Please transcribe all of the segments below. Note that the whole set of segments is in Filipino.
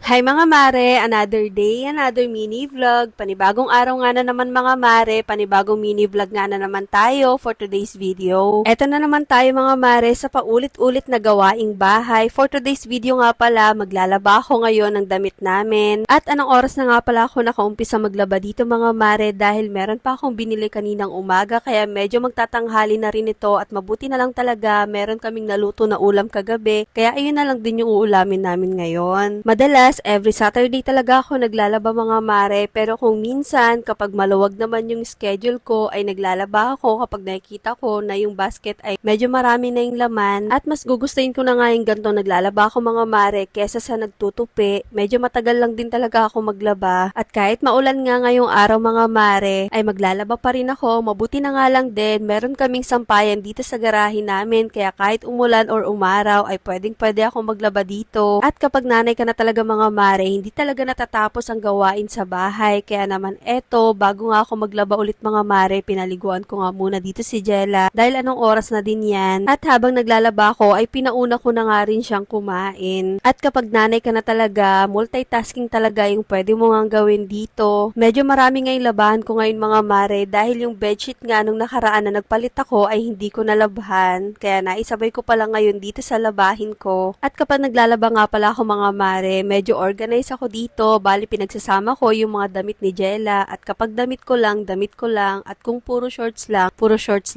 Hi mga mare, another day, another mini vlog. Panibagong araw nga na naman mga mare, panibagong mini vlog nga na naman tayo for today's video. Eto na naman tayo mga mare sa paulit-ulit na gawaing bahay. For today's video nga pala, maglalaba ako ngayon ng damit namin. At anong oras na nga pala ako nakaumpisa maglaba dito mga mare dahil meron pa akong binili kaninang umaga kaya medyo magtatanghali na rin ito at mabuti na lang talaga meron kaming naluto na ulam kagabi kaya ayun na lang din yung uulamin namin ngayon. Madalas, every Saturday talaga ako naglalaba mga mare, pero kung minsan kapag maluwag naman yung schedule ko ay naglalaba ako kapag nakikita ko na yung basket ay medyo marami na yung laman at mas gugustuhin ko na nga yung ganito naglalaba ako mga mare kesa sa nagtutupi. Medyo matagal lang din talaga ako maglaba at kahit maulan nga ngayong araw mga mare ay maglalaba pa rin ako. Mabuti na nga lang din meron kaming sampayan dito sa garahe namin kaya kahit umulan or umaraw ay pwede ako maglaba dito. At kapag nanay ka na talaga mga mare, hindi talaga natatapos ang gawain sa bahay. Kaya naman eto, bago nga ako maglaba ulit mga mare, pinaliguan ko nga muna dito si Jella dahil anong oras na din yan. At habang naglalaba ko ay pinauna ko na nga rin siyang kumain. At kapag nanay ka na talaga, multitasking talaga yung pwede mo nga gawin dito. Medyo marami nga yung labahan ko ngayon mga mare dahil yung bedsheet nga nung nakaraan na nagpalit ako ay hindi ko nalabhan. Kaya naisabay ko pala ngayon dito sa labahin ko. At kapag naglalaba nga pala ako mga mare, medyo organize ako dito, bali pinagsasama ko yung mga damit ni Jella at kapag damit ko lang at kung puro shorts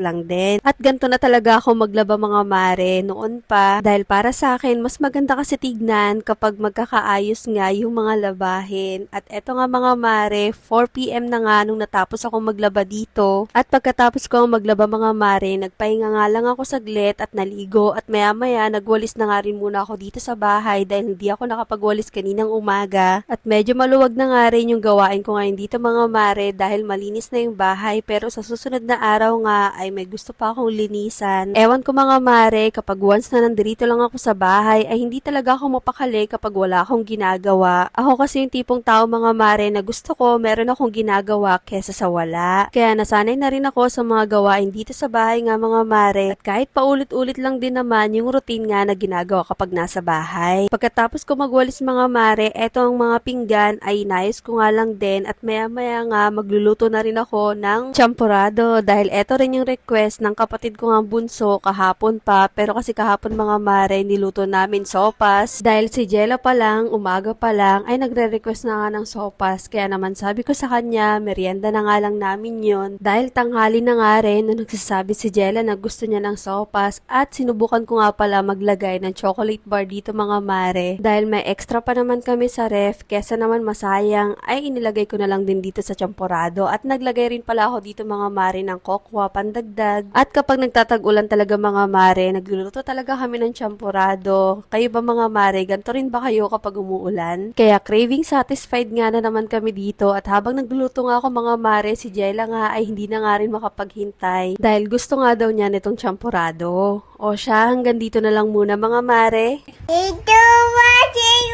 lang din. At ganito na talaga ako maglaba mga mare noon pa dahil para sa akin mas maganda kasi tignan kapag magkakaayos nga yung mga labahin. At eto nga mga mare, 4 PM na nga nung natapos ako maglaba dito at pagkatapos ko maglaba mga mare, nagpahinga nga lang ako saglit at naligo at maya nagwalis na nga rin muna ako dito sa bahay dahil hindi ako nakapagwalis kaninang umaga at medyo maluwag na nga rin yung gawain ko ngayon dito mga mare dahil malinis na yung bahay pero sa susunod na araw nga ay may gusto pa akong linisan. Ewan ko mga mare, kapag once na nandito lang ako sa bahay ay hindi talaga ako mapakali kapag wala akong ginagawa. Ako kasi yung tipong tao mga mare na gusto ko meron akong ginagawa kesa sa wala. Kaya nasanay na rin ako sa mga gawain dito sa bahay nga mga mare at kahit paulit-ulit lang din naman yung routine nga na ginagawa kapag nasa bahay. Pagkatapos ko magwalis mga mare, eto ang mga pinggan ay inayos ko nga lang din at maya nga magluluto na rin ako ng champurado dahil eto rin yung request ng kapatid ko nga bunso kahapon pa pero kasi kahapon mga mare niluto namin sopas dahil si Jella pa lang, umaga pa lang ay nagre-request na nga ng sopas kaya naman sabi ko sa kanya merienda na nga lang namin yon dahil tanghali na nga rin nung nagsasabi si Jella na gusto niya ng sopas at sinubukan ko nga pala maglagay ng chocolate bar dito mga mare dahil may extra pa naman kami sa ref kesa naman masayang ay inilagay ko na lang din dito sa champurado at naglagay rin pala ako dito mga mare ng kokwa pandagdag at kapag nagtatag-ulan talaga mga mare nagluluto talaga kami ng champurado. Kayo ba mga mare, ganito rin ba kayo kapag umuulan? Kaya craving satisfied nga na naman kami dito at habang nagluluto nga ako mga mare si Jella nga ay hindi na nga rin makapaghintay dahil gusto nga daw niya nitong champurado. O siya, hanggang dito na lang muna mga mare. Ito watching